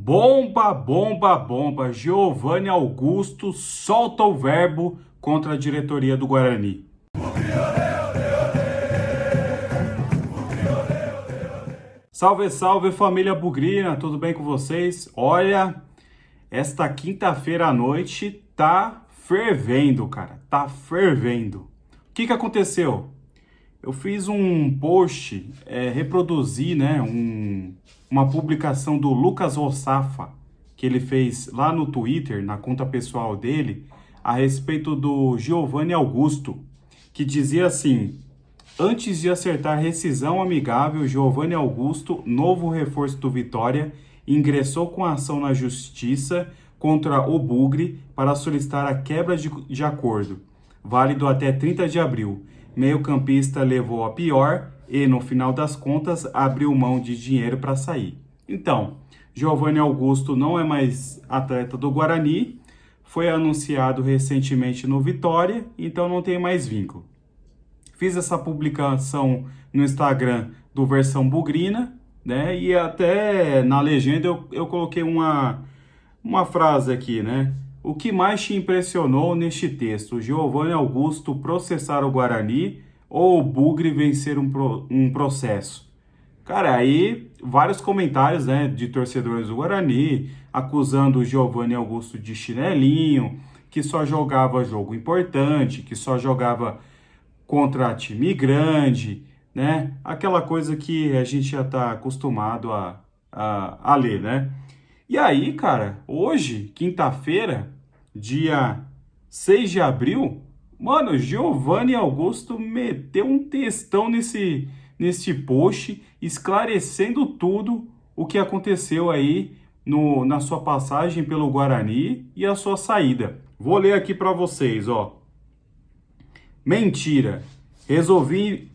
Bomba, bomba, bomba. Giovanni Augusto solta o verbo contra a diretoria do Guarani. Salve, salve família bugrina, tudo bem com vocês? Olha, esta quinta-feira à noite tá fervendo, cara, tá fervendo. O que aconteceu? Eu fiz um post, reproduzi, né, uma publicação do Lucas Rossafa, que ele fez lá no Twitter, na conta pessoal dele, a respeito do Giovanni Augusto, que dizia assim: antes de acertar rescisão amigável, Giovanni Augusto, novo reforço do Vitória, ingressou com ação na justiça contra o Bugre para solicitar a quebra de acordo, válido até 30 de abril. Meio-campista levou a pior e, no final das contas, abriu mão de dinheiro para sair. Então, Giovanni Augusto não é mais atleta do Guarani, foi anunciado recentemente no Vitória, então não tem mais vínculo. Fiz essa publicação no Instagram do Versão Bugrina, né? E até na legenda eu coloquei uma frase aqui, né? O que mais te impressionou neste texto? Giovanni Augusto processar o Guarani ou o Bugre vencer um processo? Cara, aí vários comentários, né, de torcedores do Guarani acusando o Giovanni Augusto de chinelinho, que só jogava jogo importante, que só jogava contra time grande, né? Aquela coisa que a gente já está acostumado a ler, né? E aí, cara, hoje, quinta-feira, dia 6 de abril, mano, Giovanni Augusto meteu um textão nesse post, esclarecendo tudo o que aconteceu aí na sua passagem pelo Guarani e a sua saída. Vou ler aqui para vocês, ó. Mentira. Resolvi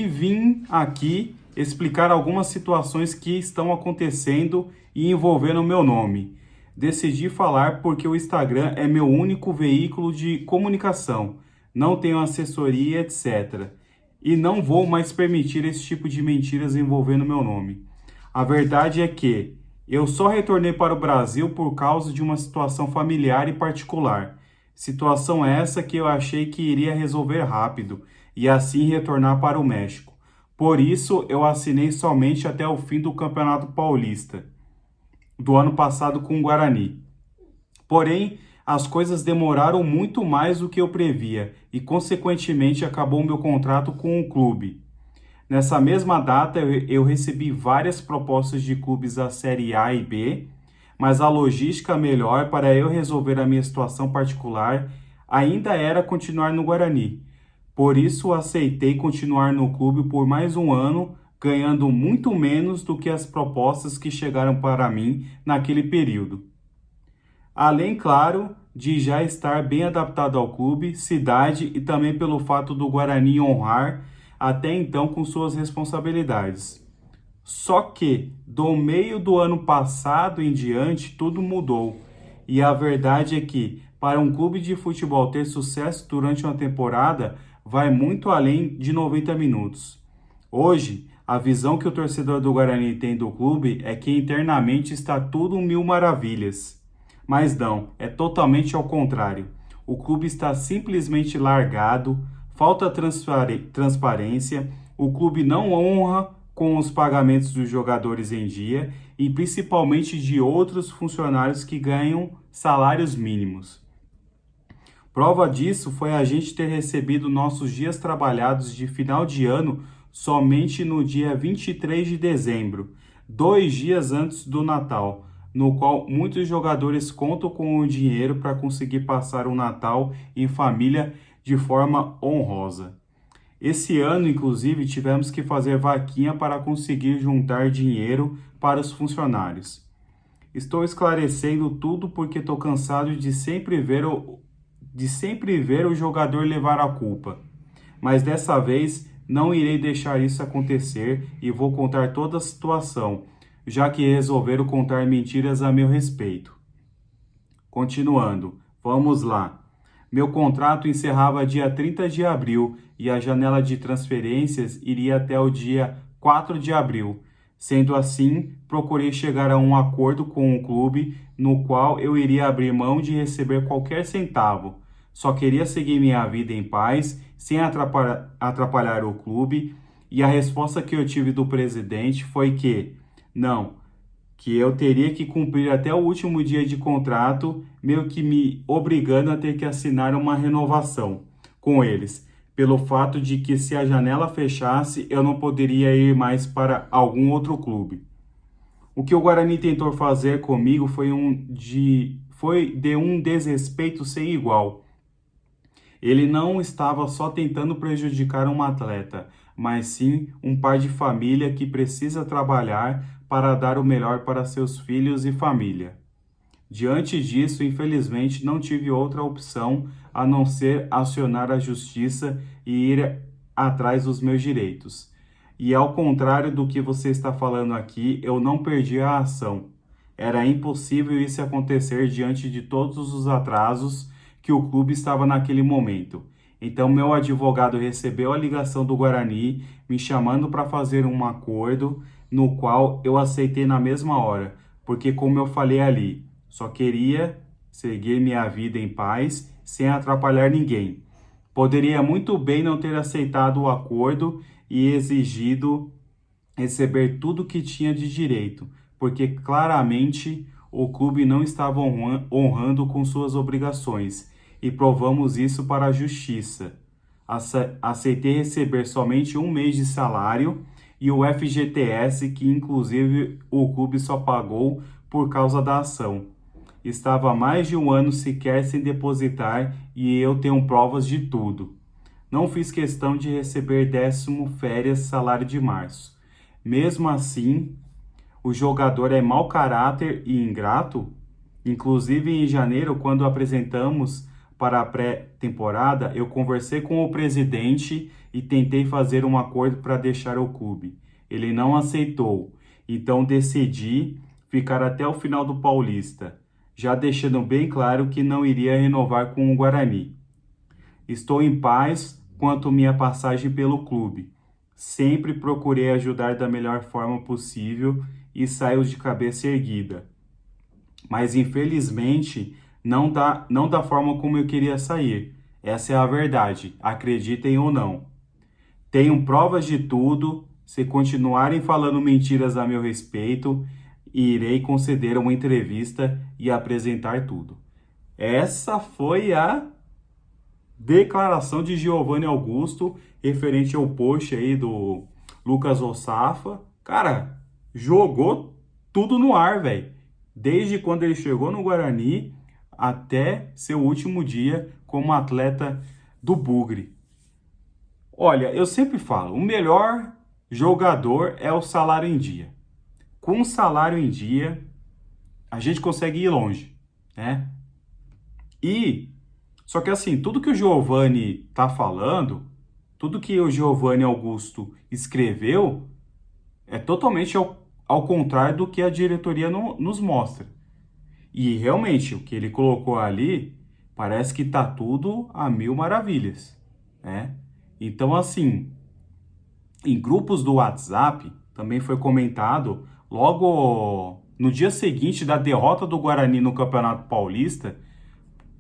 vir aqui explicar algumas situações que estão acontecendo e envolvendo o meu nome. Decidi falar porque o Instagram é meu único veículo de comunicação. Não tenho assessoria, etc. E não vou mais permitir esse tipo de mentiras envolvendo meu nome. A verdade é que eu só retornei para o Brasil por causa de uma situação familiar e particular. Situação essa que eu achei que iria resolver rápido e assim retornar para o México. Por isso, eu assinei somente até o fim do Campeonato Paulista do ano passado com o Guarani. Porém, as coisas demoraram muito mais do que eu previa e, consequentemente, acabou meu contrato com o clube. Nessa mesma data, eu recebi várias propostas de clubes da Série A e B, mas a logística melhor para eu resolver a minha situação particular ainda era continuar no Guarani. Por isso, aceitei continuar no clube por mais um ano, ganhando muito menos do que as propostas que chegaram para mim naquele período. Além, claro, de já estar bem adaptado ao clube, cidade e também pelo fato do Guarani honrar até então com suas responsabilidades. Só que, do meio do ano passado em diante, tudo mudou. E a verdade é que, para um clube de futebol ter sucesso durante uma temporada, vai muito além de 90 minutos. Hoje, a visão que o torcedor do Guarani tem do clube é que internamente está tudo mil maravilhas. Mas não, é totalmente ao contrário. O clube está simplesmente largado, falta transparência, o clube não honra com os pagamentos dos jogadores em dia e principalmente de outros funcionários que ganham salários mínimos. Prova disso foi a gente ter recebido nossos dias trabalhados de final de ano somente no dia 23 de dezembro, 2 dias antes do Natal, no qual muitos jogadores contam com o dinheiro para conseguir passar o Natal em família de forma honrosa. Esse ano, inclusive, tivemos que fazer vaquinha para conseguir juntar dinheiro para os funcionários. Estou esclarecendo tudo porque estou cansado de sempre ver o jogador levar a culpa. Mas dessa vez não irei deixar isso acontecer e vou contar toda a situação, já que resolveram contar mentiras a meu respeito. Continuando, vamos lá. Meu contrato encerrava dia 30 de abril e a janela de transferências iria até o dia 4 de abril. Sendo assim, procurei chegar a um acordo com o clube no qual eu iria abrir mão de receber qualquer centavo. Só queria seguir minha vida em paz, sem atrapalhar o clube, e a resposta que eu tive do presidente foi que não, que eu teria que cumprir até o último dia de contrato, meio que me obrigando a ter que assinar uma renovação com eles, pelo fato de que se a janela fechasse, eu não poderia ir mais para algum outro clube. O que o Guarani tentou fazer comigo foi de um desrespeito sem igual. Ele não estava só tentando prejudicar um atleta, mas sim um pai de família que precisa trabalhar para dar o melhor para seus filhos e família. Diante disso, infelizmente, não tive outra opção a não ser acionar a justiça e ir atrás dos meus direitos. E ao contrário do que você está falando aqui, eu não perdi a ação. Era impossível isso acontecer diante de todos os atrasos que o clube estava naquele momento. Então, meu advogado recebeu a ligação do Guarani me chamando para fazer um acordo, no qual eu aceitei na mesma hora, porque, como eu falei ali, só queria seguir minha vida em paz, sem atrapalhar ninguém. Poderia muito bem não ter aceitado o acordo e exigido receber tudo que tinha de direito, porque claramente o clube não estava honrando com suas obrigações, e provamos isso para a justiça. Aceitei receber somente um mês de salário e o FGTS, que inclusive o clube só pagou por causa da ação. Estava há mais de um ano sequer sem depositar e eu tenho provas de tudo. Não fiz questão de receber 10º férias salário de março. Mesmo assim, o jogador é mau caráter e ingrato. Inclusive, em janeiro, quando apresentamos para a pré-temporada, eu conversei com o presidente e tentei fazer um acordo para deixar o clube. Ele não aceitou, então decidi ficar até o final do Paulista, já deixando bem claro que não iria renovar com o Guarani. Estou em paz quanto minha passagem pelo clube. Sempre procurei ajudar da melhor forma possível e saio de cabeça erguida. Mas infelizmente não da forma como eu queria sair. Essa é a verdade, acreditem ou não. Tenho provas de tudo. Se continuarem falando mentiras a meu respeito, irei conceder uma entrevista e apresentar tudo. Essa foi a declaração de Giovanni Augusto referente ao post aí do Lucas Ossafa. Cara, jogou tudo no ar, velho. Desde quando ele chegou no Guarani até seu último dia como atleta do Bugre. Olha, eu sempre falo, o melhor jogador é o salário em dia. Com o salário em dia, a gente consegue ir longe, né? Só que assim, tudo que o Giovanni tá falando, tudo que o Giovanni Augusto escreveu, é totalmente ao contrário do que a diretoria nos mostra. E realmente, o que ele colocou ali, parece que tá tudo a mil maravilhas, né? Então, assim, em grupos do WhatsApp, também foi comentado, logo no dia seguinte da derrota do Guarani no Campeonato Paulista,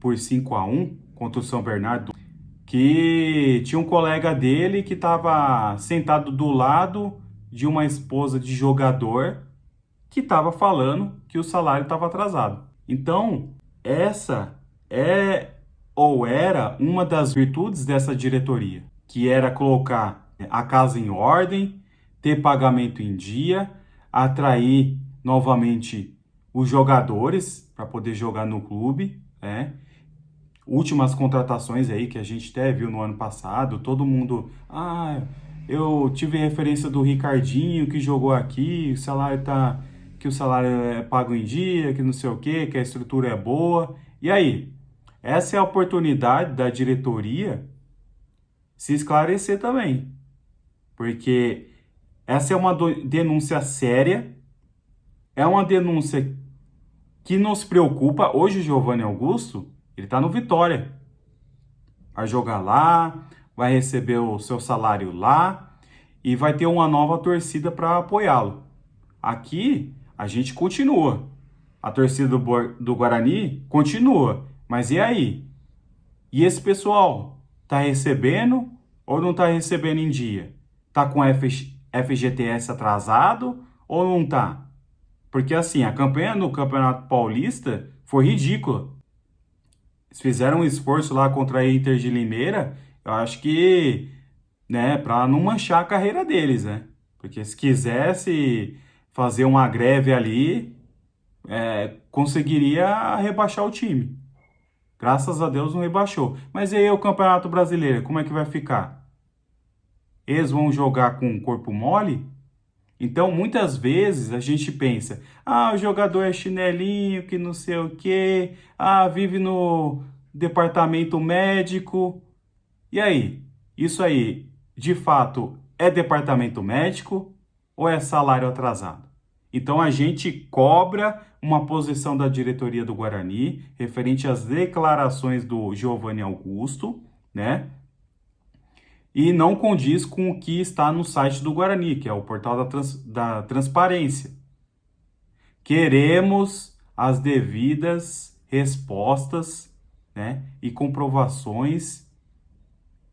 por 5-1 contra o São Bernardo, que tinha um colega dele que estava sentado do lado de uma esposa de jogador que estava falando que o salário estava atrasado. Então, essa é ou era uma das virtudes dessa diretoria, que era colocar a casa em ordem, ter pagamento em dia, atrair novamente os jogadores para poder jogar no clube, né? Últimas contratações aí que a gente até viu no ano passado, todo mundo, eu tive referência do Ricardinho que jogou aqui, que o salário é pago em dia, que não sei o quê, que a estrutura é boa. E aí? Essa é a oportunidade da diretoria se esclarecer também. Porque essa é uma denúncia séria, é uma denúncia que nos preocupa. Hoje o Giovanni Augusto, ele tá no Vitória. Vai jogar lá, vai receber o seu salário lá e vai ter uma nova torcida para apoiá-lo. Aqui a gente continua. A torcida do Guarani continua. Mas e aí? E esse pessoal tá recebendo ou não tá recebendo em dia? Tá com FGTS atrasado ou não tá? Porque assim, a campanha no Campeonato Paulista foi ridícula. Eles fizeram um esforço lá contra a Inter de Limeira, eu acho que, né, para não manchar a carreira deles, né? Porque se quisesse fazer uma greve ali, conseguiria rebaixar o time. Graças a Deus não rebaixou. Mas e aí o Campeonato Brasileiro, como é que vai ficar? Eles vão jogar com o corpo mole? Então, muitas vezes a gente pensa, o jogador é chinelinho, que não sei o quê, vive no departamento médico. E aí? Isso aí, de fato, é departamento médico ou é salário atrasado? Então, a gente cobra uma posição da diretoria do Guarani referente às declarações do Giovanni Augusto, né? E não condiz com o que está no site do Guarani, que é o portal da transparência. Queremos as devidas respostas, né, e comprovações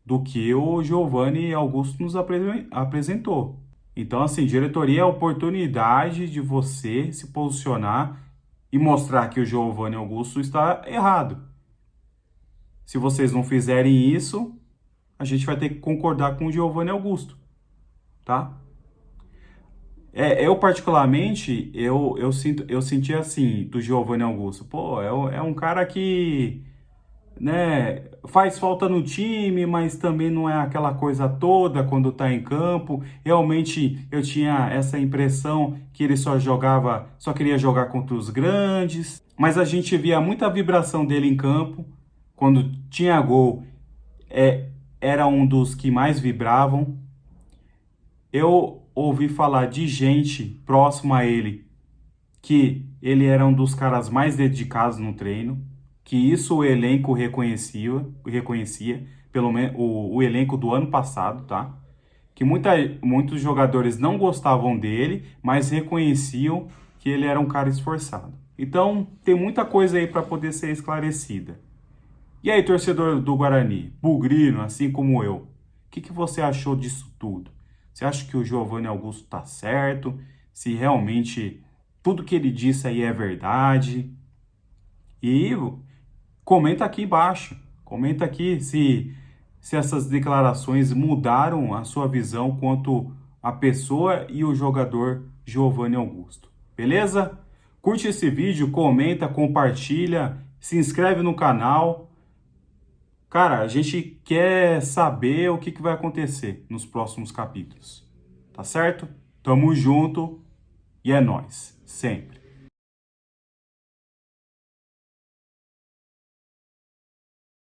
do que o Giovanni Augusto nos apresentou. Então, assim, diretoria é a oportunidade de você se posicionar e mostrar que o Giovanni Augusto está errado. Se vocês não fizerem isso, a gente vai ter que concordar com o Giovanni Augusto, tá? Eu particularmente, eu senti assim, do Giovanni Augusto. Pô, é um cara que, né, faz falta no time, mas também não é aquela coisa toda quando tá em campo. Realmente eu tinha essa impressão que ele só queria jogar contra os grandes. Mas a gente via muita vibração dele em campo. Quando tinha gol, era um dos que mais vibravam. Eu ouvi falar de gente próxima a ele que ele era um dos caras mais dedicados no treino, que isso o elenco reconhecia, pelo menos o elenco do ano passado, tá? Que muitos jogadores não gostavam dele, mas reconheciam que ele era um cara esforçado. Então, tem muita coisa aí para poder ser esclarecida. E aí, torcedor do Guarani, bugrino, assim como eu, o que você achou disso tudo? Você acha que o Giovanni Augusto tá certo? Se realmente tudo que ele disse aí é verdade? E comenta aqui embaixo. Comenta aqui se essas declarações mudaram a sua visão quanto a pessoa e o jogador Giovanni Augusto. Beleza? Curte esse vídeo, comenta, compartilha, se inscreve no canal. Cara, a gente quer saber o que vai acontecer nos próximos capítulos. Tá certo? Tamo junto e é nóis, sempre.